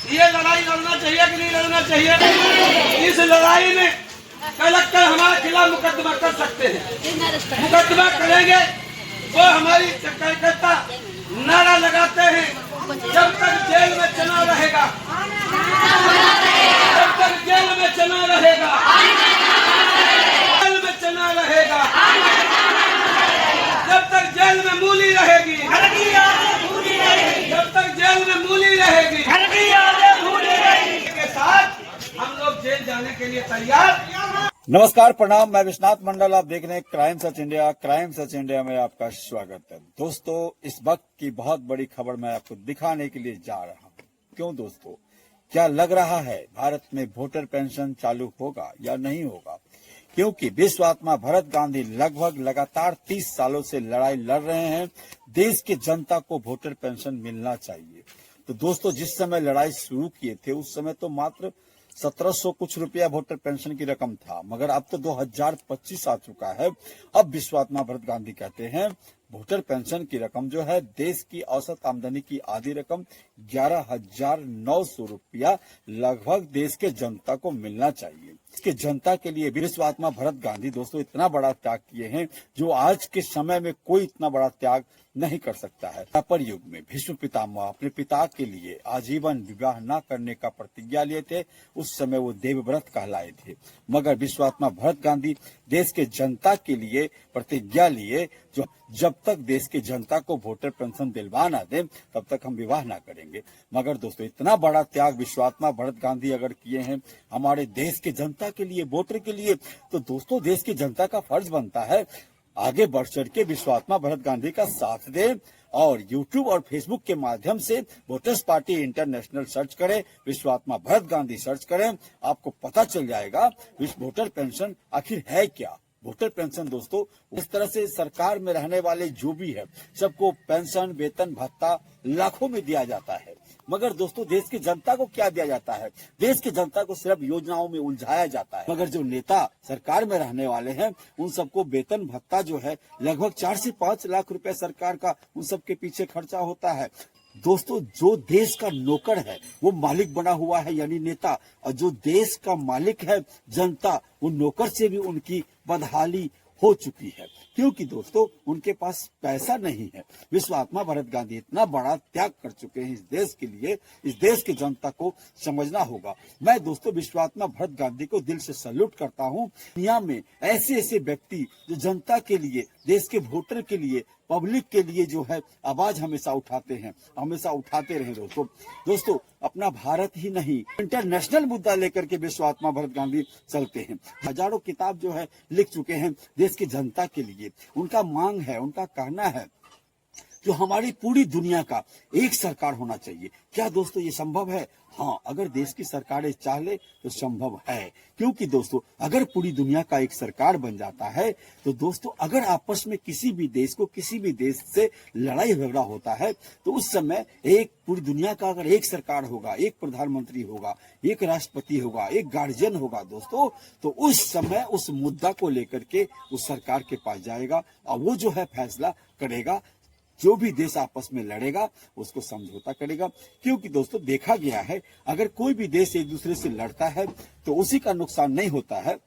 ये लड़ाई लड़ना चाहिए कि नहीं लड़ना चाहिए? इस लड़ाई में कलेक्टर हमारे खिलाफ मुकदमा कर सकते हैं। मुकदमा करेंगे वो हमारी कार्यकर्ता नारा लगाते हैं, जब तक जेल में चना रहेगा, जब तक जेल में चना रहेगा, जेल में चना रहेगा, जब तक जेल में मूली रहेगी, जब तक जेल में मूली रहेगी के साथ हम लोग जेल जाने के लिए तैयार। नमस्कार, प्रणाम। मैं विश्वनाथ मंडल, आप देख रहे हैं crime search India. Crime search India में आपका स्वागत है। दोस्तों, इस वक्त की बहुत बड़ी खबर मैं आपको दिखाने के लिए जा रहा हूं। क्यों दोस्तों, क्या लग रहा है भारत में वोटर पेंशन चालू होगा या नहीं होगा? क्योंकि विश्व आत्मा भरत गांधी लगभग लगातार 30 सालों से लड़ाई लड़ रहे हैं, देश की जनता को वोटर पेंशन मिलना चाहिए। तो दोस्तों, जिस समय लड़ाई शुरू किए थे उस समय तो मात्र 1700 कुछ रुपया वोटर पेंशन की रकम था, मगर अब तो 2025 आ चुका है। अब विश्वात्मा भरत गांधी कहते हैं वोटर पेंशन की रकम जो है देश की औसत आमदनी की आधी रकम 11,900 रुपया लगभग देश के जनता को मिलना चाहिए। इसके जनता के लिए विश्वात्मा भरत गांधी दोस्तों इतना बड़ा त्याग किए हैं जो आज के समय में कोई इतना बड़ा त्याग नहीं कर सकता है। द्वापर युग में भीष्म पितामह अपने पिता के लिए आजीवन विवाह न करने का प्रतिज्ञा लिए थे। उस समय वो देवव्रत कहलाए थे, मगर विश्वात्मा भरत गांधी देश के जनता के लिए प्रतिज्ञा लिए जो जब तक देश की जनता को वोटर पेंशन दिलवा ना दे तब तक हम विवाह ना करेंगे। मगर दोस्तों, इतना बड़ा त्याग विश्वात्मा भरत गांधी अगर किए हैं हमारे देश की जनता के लिए, वोटर के लिए, तो दोस्तों देश की जनता का फर्ज बनता है आगे बढ़ चढ़ के विश्वात्मा भरत गांधी का साथ दे और YouTube और Facebook के माध्यम से वोटर्स पार्टी इंटरनेशनल सर्च करें, विश्वात्मा भरत गांधी सर्च करें, आपको पता चल जाएगा वोटर पेंशन आखिर है क्या। वोटर पेंशन दोस्तों इस तरह से सरकार में रहने वाले जो भी है सबको पेंशन, वेतन, भत्ता लाखों में दिया जाता है, मगर दोस्तों देश की जनता को क्या दिया जाता है? देश की जनता को सिर्फ योजनाओं में उलझाया जाता है। मगर जो नेता सरकार में रहने वाले हैं उन सबको वेतन भत्ता जो है लगभग 4 से 5 लाख रुपए सरकार का उन सबके पीछे खर्चा होता है। दोस्तों, जो देश का नौकर है वो मालिक बना हुआ है यानी नेता, और जो देश का मालिक है जनता, वो नौकर से भी उनकी बदहाली हो चुकी है, क्योंकि दोस्तों उनके पास पैसा नहीं है। विश्वात्मा भरत गांधी इतना बड़ा त्याग कर चुके हैं इस देश के लिए, इस देश की जनता को समझना होगा। मैं दोस्तों विश्वात्मा भरत गांधी को दिल से सैल्यूट करता हूं। दुनिया में ऐसे ऐसे व्यक्ति जो जनता के लिए, देश के वोटर के लिए, पब्लिक के लिए जो है आवाज हमेशा उठाते हैं, हमेशा उठाते रहे। दोस्तों अपना भारत ही नहीं इंटरनेशनल मुद्दा लेकर के विश्वात्मा भरत गांधी चलते हैं। हजारों किताब जो है लिख चुके हैं देश की जनता के लिए। उनका मांग है, उनका कहना है जो हमारी पूरी दुनिया का एक सरकार होना चाहिए। क्या दोस्तों ये संभव है? हाँ, अगर देश की सरकारें चाह ले तो संभव है, क्योंकि दोस्तों अगर पूरी दुनिया का एक सरकार बन जाता है तो दोस्तों अगर आपस में किसी भी देश को, किसी भी देश से लड़ाई झगड़ा होता है तो उस समय एक पूरी दुनिया का अगर एक सरकार होगा, एक प्रधानमंत्री होगा, एक राष्ट्रपति होगा, एक गार्जियन होगा दोस्तों, तो उस समय उस मुद्दा को लेकर के उस सरकार के पास जाएगा और वो जो है फैसला करेगा। जो भी देश आपस में लड़ेगा उसको समझौता करेगा, क्योंकि दोस्तों देखा गया है अगर कोई भी देश एक दूसरे से लड़ता है तो उसी का नुकसान नहीं होता है,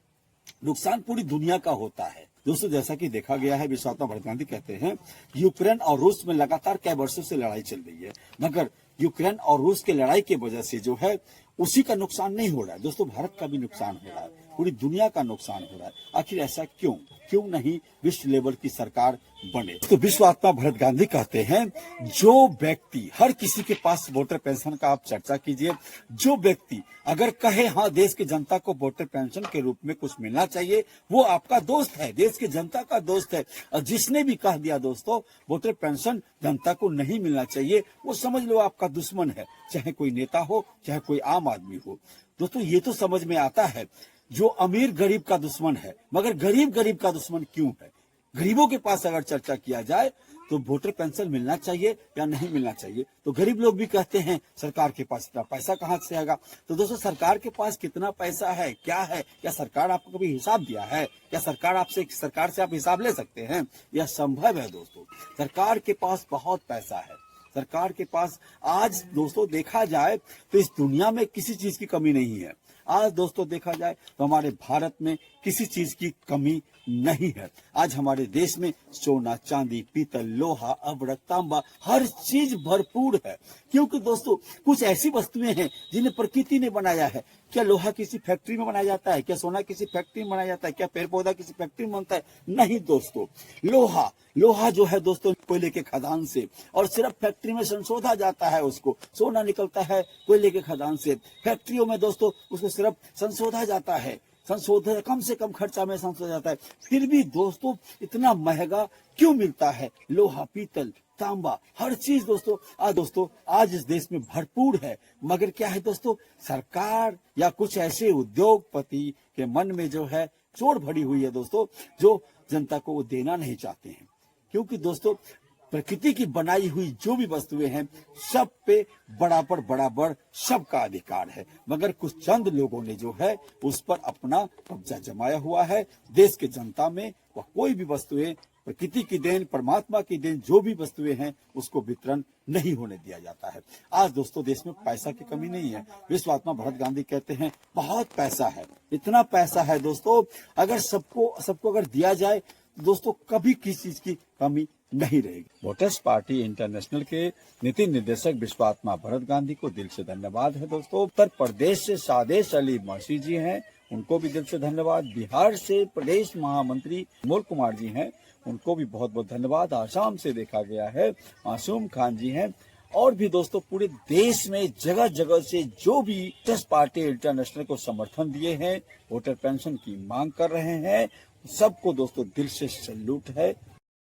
नुकसान पूरी दुनिया का होता है। दोस्तों जैसा कि देखा गया है, विश्वात्मा भरत गांधी कहते हैं यूक्रेन और रूस में लगातार कई वर्षों से लड़ाई चल रही है, मगर यूक्रेन और रूस की लड़ाई की वजह से जो है उसी का नुकसान नहीं हो रहा है दोस्तों, भारत का भी नुकसान हो रहा है, पूरी दुनिया का नुकसान हो रहा है। आखिर ऐसा क्यों नहीं विश्व लेवल की सरकार बने? तो विश्वात्मा भरत गांधी कहते हैं जो व्यक्ति, हर किसी के पास वोटर पेंशन का आप चर्चा कीजिए, जो व्यक्ति अगर कहे हाँ देश की जनता को वोटर पेंशन के रूप में कुछ मिलना चाहिए वो आपका दोस्त है, देश की जनता का दोस्त है। और जिसने भी कह दिया दोस्तों वोटर पेंशन जनता को नहीं मिलना चाहिए, वो समझ लो आपका दुश्मन है, चाहे कोई नेता हो चाहे कोई आम आदमी हो। दोस्तों ये तो समझ में आता है जो अमीर गरीब का दुश्मन है, मगर गरीब गरीब का दुश्मन क्यों है? गरीबों के पास अगर चर्चा किया जाए तो वोटर पेंशन मिलना चाहिए या नहीं मिलना चाहिए, तो गरीब लोग भी कहते हैं सरकार के पास इतना पैसा कहाँ से आएगा। तो दोस्तों सरकार के पास कितना पैसा है, क्या है, क्या सरकार आपको कभी हिसाब दिया है? क्या सरकार से आप हिसाब ले सकते हैं? यह संभव है दोस्तों, सरकार के पास बहुत पैसा है, सरकार के पास आज दोस्तों देखा जाए तो इस दुनिया में किसी चीज की कमी नहीं है। आज दोस्तों देखा जाए तो हमारे भारत में किसी चीज की कमी नहीं है। आज हमारे देश में सोना, चांदी, पीतल, लोहा, अब्रक, तांबा हर चीज भरपूर है, क्योंकि दोस्तों कुछ ऐसी वस्तुएं हैं जिन्हें प्रकृति ने बनाया है। क्या लोहा किसी फैक्ट्री में बनाया जाता है? क्या सोना किसी फैक्ट्री में बनाया जाता है? क्या पेड़ पौधा किसी फैक्ट्री में बनता है? नहीं दोस्तों, लोहा जो है दोस्तों कोयले के खदान से, और सिर्फ फैक्ट्री में संशोधा जाता है उसको। सोना निकलता है कोयले के खदान से, फैक्ट्रियों में दोस्तों उसको सिर्फ संशोधा जाता है, संशोधन कम से कम खर्चा में संशोधा जाता है। फिर भी दोस्तों इतना महंगा क्यों मिलता है? लोहा, पीतल, तांबा हर चीज दोस्तों आज इस देश में भरपूर है, मगर क्या है दोस्तों, सरकार या कुछ ऐसे उद्योगपति के मन में जो है चोट भरी हुई है दोस्तों, जो जनता को वो देना नहीं चाहते हैं। क्योंकि दोस्तों प्रकृति की बनाई हुई जो भी वस्तुएं हैं सब पे बराबर सबका अधिकार है, मगर कुछ चंद लोगों ने जो है उस पर अपना कब्जा जमाया हुआ है। देश के जनता में वह कोई भी वस्तुएं, प्रकृति की देन, परमात्मा की देन जो भी वस्तुएं हैं उसको वितरण नहीं होने दिया जाता है। आज दोस्तों देश में पैसा की कमी नहीं है। विश्व आत्मा भरत गांधी कहते हैं बहुत पैसा है, इतना पैसा है दोस्तों, अगर सबको अगर दिया जाए तो दोस्तों कभी किसी चीज की कमी नहीं रहेगी। वोटर्स पार्टी इंटरनेशनल के नीति निर्देशक विश्वात्मा भरत गांधी को दिल से धन्यवाद है दोस्तों। उत्तर प्रदेश से सादेश अली मसीह जी हैं, उनको भी दिल से धन्यवाद। बिहार से प्रदेश महामंत्री अमोल कुमार जी हैं, उनको भी बहुत बहुत धन्यवाद। आसाम से देखा गया है मासूम खान जी हैं, और भी दोस्तों पूरे देश में जगह जगह से जो भी वोटर्स पार्टी इंटरनेशनल को समर्थन दिए हैं, वोटर पेंशन की मांग कर रहे हैं, सबको दोस्तों दिल से सैल्यूट है।